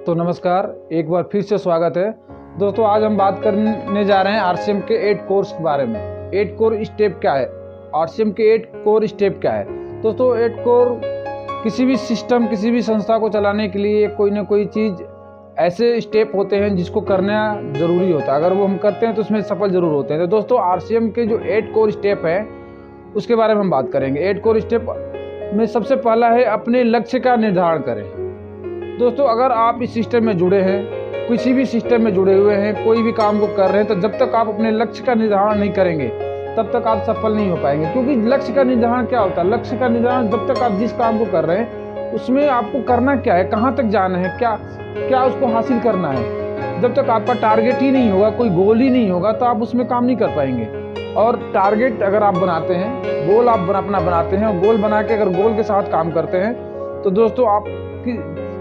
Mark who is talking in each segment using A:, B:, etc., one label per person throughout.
A: तो नमस्कार, एक बार फिर से स्वागत है। दोस्तों आज हम बात करने जा रहे हैं आरसीएम के 8 कोर्स के बारे में। 8 कोर स्टेप क्या है, आरसीएम के 8 कोर स्टेप क्या है। दोस्तों 8 कोर किसी भी सिस्टम, किसी भी संस्था को चलाने के लिए कोई ना कोई चीज़ ऐसे स्टेप होते हैं जिसको करना ज़रूरी होता है। अगर वो हम करते हैं तो उसमें सफल ज़रूर होते हैं। तो दोस्तों आरसीएम के जो 8 कोर स्टेप है उसके बारे में हम बात करेंगे। 8 कोर स्टेप में सबसे पहला है अपने लक्ष्य का निर्धारण करें। दोस्तों अगर आप इस सिस्टम में जुड़े हैं, किसी भी सिस्टम में जुड़े हुए हैं, कोई भी काम को कर रहे हैं, तो जब तक आप अपने लक्ष्य का निर्धारण नहीं करेंगे तब तक आप सफल नहीं हो पाएंगे। क्योंकि लक्ष्य का निर्धारण क्या होता है? लक्ष्य का निर्धारण जब तक आप जिस काम को कर रहे हैं उसमें आपको करना क्या है, कहाँ तक जाना है, क्या उसको हासिल करना है। जब तक आपका टारगेट ही नहीं होगा, कोई गोल ही नहीं होगा, तो आप उसमें काम नहीं कर पाएंगे। और टारगेट अगर आप बनाते हैं, गोल आप अपना बनाते हैं और गोल बना के अगर गोल के साथ काम करते हैं तो दोस्तों आप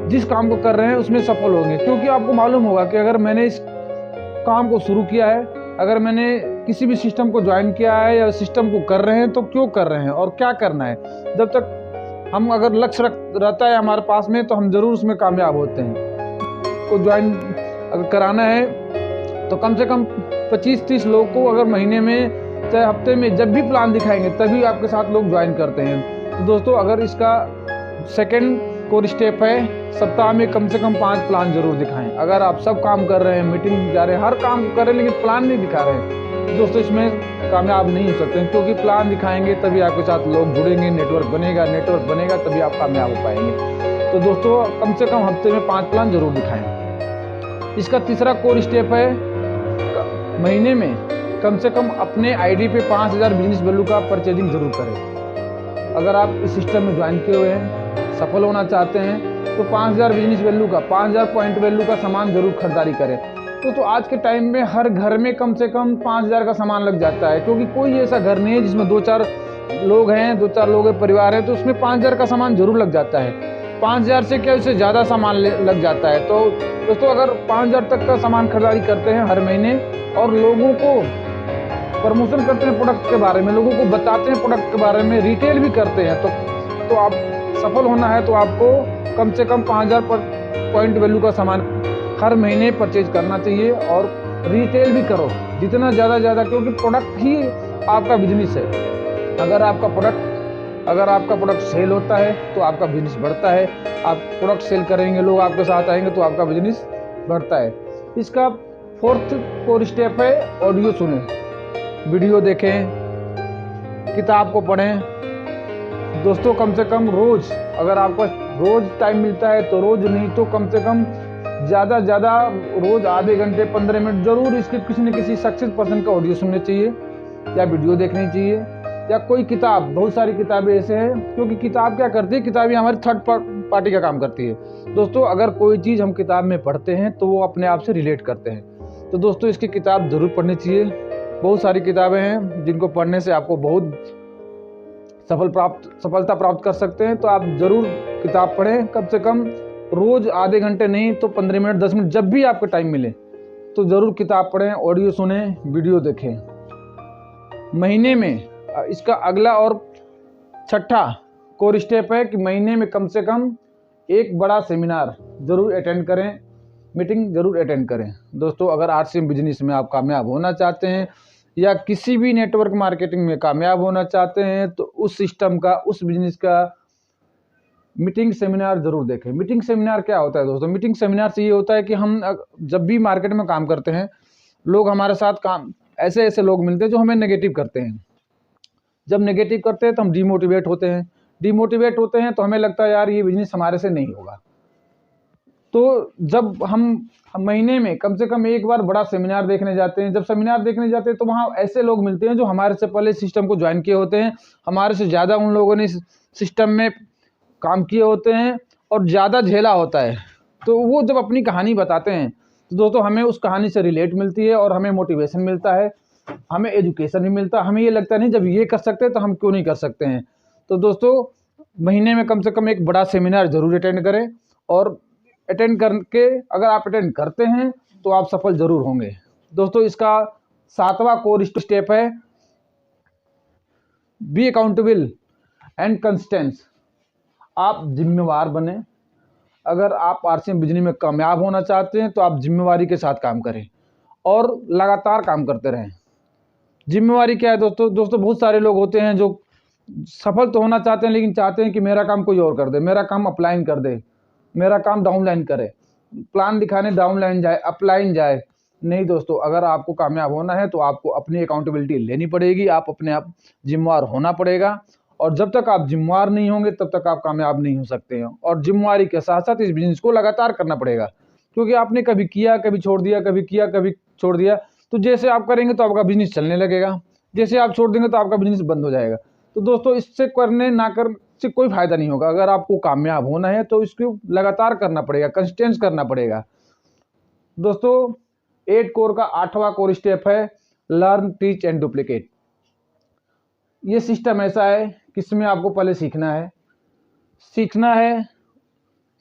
A: जिस काम को कर रहे हैं उसमें सफल होंगे। क्योंकि आपको मालूम होगा कि अगर मैंने इस काम को शुरू किया है, अगर मैंने किसी भी सिस्टम को ज्वाइन किया है या सिस्टम को कर रहे हैं तो क्यों कर रहे हैं और क्या करना है। जब तक हम अगर लक्ष्य रहता है हमारे पास में तो हम जरूर उसमें कामयाब होते हैं। को ज्वाइन अगर कराना है तो कम से कम 25-30 लोग को अगर महीने में चाहे हफ्ते में जब भी प्लान दिखाएंगे तभी आपके साथ लोग ज्वाइन करते हैं। तो दोस्तों अगर इसका सेकंड कोर स्टेप है सप्ताह में कम से कम 5 प्लान जरूर दिखाएं। अगर आप सब काम कर रहे हैं, मीटिंग जा रहे हैं, हर काम कर रहे हैं लेकिन प्लान नहीं दिखा रहे हैं तो दोस्तों इसमें कामयाब नहीं हो सकते हैं। क्योंकि प्लान दिखाएंगे तभी आपके साथ लोग जुड़ेंगे, नेटवर्क बनेगा तभी आप कामयाब हो पाएंगे। तो दोस्तों कम से कम हफ्ते में 5 प्लान जरूर दिखाएं। इसका तीसरा कोर स्टेप है महीने में कम से कम अपने आईडी पे 5000 बिजनेस वैल्यू का परचेजिंग जरूर करें। अगर आप इस सिस्टम में ज्वाइन किए हुए हैं, सफल होना चाहते हैं तो 5000 बिजनेस वैल्यू का, 5000 पॉइंट वैल्यू का सामान जरूर खरीदारी करें। तो आज के टाइम में हर घर में कम से कम 5000 का सामान लग जाता है। क्योंकि कोई ऐसा घर नहीं है जिसमें 2-4 लोग हैं, 2-4 लोग के परिवार है तो उसमें 5000 का सामान जरूर लग जाता है। 5000 से क्या उससे ज़्यादा सामान लग जाता है। तो दोस्तों अगर 5000 तक का सामान खरीदारी करते हैं हर महीने और लोगों को प्रमोशन करते हैं प्रोडक्ट के बारे में, लोगों को बताते हैं प्रोडक्ट के बारे में, रिटेल भी करते हैं तो आप सफल होना है तो आपको कम से कम 5000 पॉइंट वैल्यू का सामान हर महीने परचेज करना चाहिए और रिटेल भी करो जितना ज़्यादा, क्योंकि प्रोडक्ट ही आपका बिजनेस है। अगर आपका प्रोडक्ट सेल होता है तो आपका बिजनेस बढ़ता है। आप प्रोडक्ट सेल करेंगे, लोग आपके साथ आएंगे तो आपका बिजनेस बढ़ता है। इसका फोर्थ कोर स्टेप है ऑडियो सुने, वीडियो देखें, किताब को पढ़ें। दोस्तों कम से कम रोज, अगर आपको रोज टाइम मिलता है तो रोज नहीं तो कम से कम ज़्यादा रोज आधे घंटे 15 मिनट जरूर इसके किसी न किसी सक्सेस पर्सन का ऑडियो सुनने चाहिए या वीडियो देखनी चाहिए या कोई किताब। बहुत सारी किताबें ऐसे हैं क्योंकि किताब क्या करती है, किताबें हमारी थर्ड पार्टी का काम करती है। दोस्तों अगर कोई चीज़ हम किताब में पढ़ते हैं तो वो अपने आप से रिलेट करते हैं। तो दोस्तों इसकी किताब जरूर पढ़नी चाहिए। बहुत सारी किताबें हैं जिनको पढ़ने से आपको बहुत सफलता प्राप्त कर सकते हैं। तो आप जरूर किताब पढ़ें, कम से कम रोज आधे घंटे नहीं तो 15 मिनट 10 मिनट जब भी आपको टाइम मिले तो जरूर किताब पढ़ें, ऑडियो सुने, वीडियो देखें। महीने में इसका अगला और छठा कोर स्टेप है कि महीने में कम से कम एक बड़ा सेमिनार जरूर अटेंड करें, मीटिंग जरूर अटेंड करें। दोस्तों अगर आरसीएम बिजनेस में आप कामयाब होना चाहते हैं या किसी भी नेटवर्क मार्केटिंग में कामयाब होना चाहते हैं तो उस सिस्टम का, उस बिजनेस का मीटिंग सेमिनार जरूर देखें। मीटिंग सेमिनार क्या होता है दोस्तों? मीटिंग सेमिनार से ये होता है कि हम जब भी मार्केट में काम करते हैं, लोग हमारे साथ काम, ऐसे लोग मिलते हैं जो हमें नेगेटिव करते हैं। जब नेगेटिव करते हैं तो हम डिमोटिवेट होते हैं तो हमें लगता है यार ये बिजनेस हमारे से नहीं होगा। तो जब हम महीने में कम से कम एक बार बड़ा सेमिनार देखने जाते हैं, जब सेमिनार देखने जाते हैं तो वहाँ ऐसे लोग मिलते हैं जो हमारे से पहले सिस्टम को ज्वाइन किए होते हैं, हमारे से ज़्यादा उन लोगों ने सिस्टम में काम किए होते हैं और ज़्यादा झेला होता है। तो वो जब अपनी कहानी बताते हैं तो दोस्तों हमें उस कहानी से रिलेट मिलती है और हमें मोटिवेशन मिलता है, हमें एजुकेशन भी मिलता है। हमें ये लगता नहीं जब ये कर सकते हैं तो हम क्यों नहीं कर सकते हैं। तो दोस्तों महीने में कम से कम एक बड़ा सेमिनार जरूर अटेंड करें और अटेंड करके अगर आप अटेंड करते हैं तो आप सफल जरूर होंगे। दोस्तों इसका 7वां कोर स्टेप है बी अकाउंटेबल एंड कंसिस्टेंस। आप जिम्मेवार बने, अगर आप आरसीएम बिजनेस में कामयाब होना चाहते हैं तो आप जिम्मेवारी के साथ काम करें और लगातार काम करते रहें। जिम्मेवारी क्या है दोस्तों बहुत सारे लोग होते हैं जो सफल तो होना चाहते हैं लेकिन चाहते हैं कि मेरा काम कोई और कर दे, मेरा काम अपलाइन कर दे, मेरा काम डाउनलाइन करे, प्लान दिखाने डाउनलाइन जाए, अपलाइन जाए। नहीं दोस्तों, अगर आपको कामयाब होना है तो आपको अपनी अकाउंटेबिलिटी लेनी पड़ेगी, आप अपने आप जिम्मेवार होना पड़ेगा। और जब तक आप जिम्मेवार नहीं होंगे तब तक आप कामयाब नहीं हो सकते हैं। और जिम्मेवारी के साथ साथ इस बिजनेस को लगातार करना पड़ेगा, क्योंकि आपने कभी किया कभी छोड़ दिया, कभी किया कभी छोड़ दिया, तो जैसे आप करेंगे तो आपका बिजनेस चलने लगेगा, जैसे आप छोड़ देंगे तो आपका बिजनेस बंद हो जाएगा। तो दोस्तों इससे करने ना कर से कोई फायदा नहीं होगा। अगर आपको कामयाब होना है तो इसको लगातार करना पड़ेगा, कंसिस्टेंस करना पड़ेगा। दोस्तों 8 कोर का 8वां कोर स्टेप है लर्न टीच एंड डुप्लीकेट। ये सिस्टम ऐसा है कि इसमें आपको पहले सीखना है,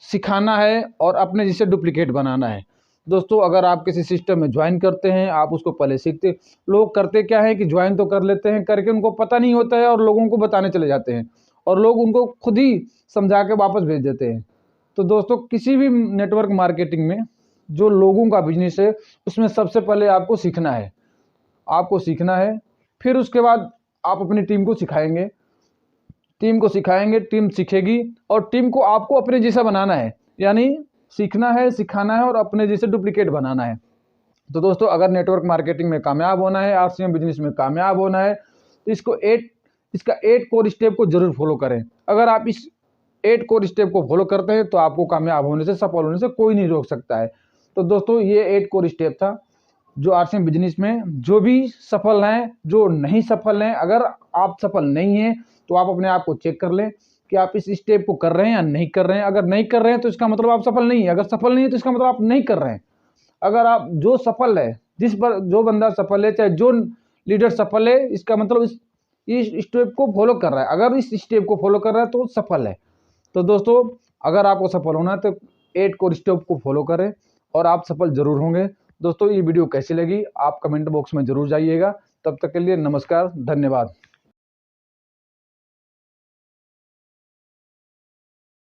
A: सिखाना है और अपने जैसे डुप्लीकेट बनाना है। दोस्तों अगर आप किसी सिस्टम में ज्वाइन करते हैं, आप उसको पहले सीखते। लोग करते क्या है कि ज्वाइन तो कर लेते हैं, करके उनको पता नहीं होता है और लोगों को बताने चले जाते हैं और लोग उनको खुद ही समझा के वापस भेज देते हैं। तो दोस्तों किसी भी नेटवर्क मार्केटिंग में जो लोगों का बिजनेस है उसमें सबसे पहले आपको सीखना है, फिर उसके बाद आप अपनी टीम को सिखाएंगे, टीम सीखेगी और टीम को आपको अपने जैसा बनाना है, यानी सीखना है, सिखाना है और अपने जैसे डुप्लीकेट बनाना है। तो दोस्तों अगर नेटवर्क मार्केटिंग में कामयाब होना है, आरसीएम बिजनेस में कामयाब होना है तो इसका 8 कोर स्टेप को जरूर फॉलो करें। अगर आप इस 8 कोर स्टेप को फॉलो करते हैं तो आपको कामयाब होने से, सफल होने से कोई नहीं रोक सकता है। तो दोस्तों ये 8 कोर स्टेप था जो आरसीएम बिजनेस में जो भी सफल हैं, जो नहीं सफल हैं। अगर आप सफल नहीं हैं तो आप अपने आप को चेक कर लें कि आप इस स्टेप को कर रहे हैं या नहीं कर रहे हैं। अगर नहीं कर रहे हैं तो इसका मतलब आप सफल नहीं है, अगर सफल नहीं है तो इसका मतलब आप नहीं कर रहे हैं। अगर आप जो सफल है, जो बंदा सफल है, चाहे जो लीडर सफल है, इसका मतलब इस स्टेप को फॉलो कर रहा है। अगर इस स्टेप को फॉलो कर रहा है तो सफल है। तो दोस्तों अगर आपको सफल होना है तो 8 कोर स्टेप को फॉलो करें और आप सफल जरूर होंगे। दोस्तों ये वीडियो कैसी लगी आप कमेंट बॉक्स में जरूर जाइएगा। तब तक के लिए नमस्कार, धन्यवाद।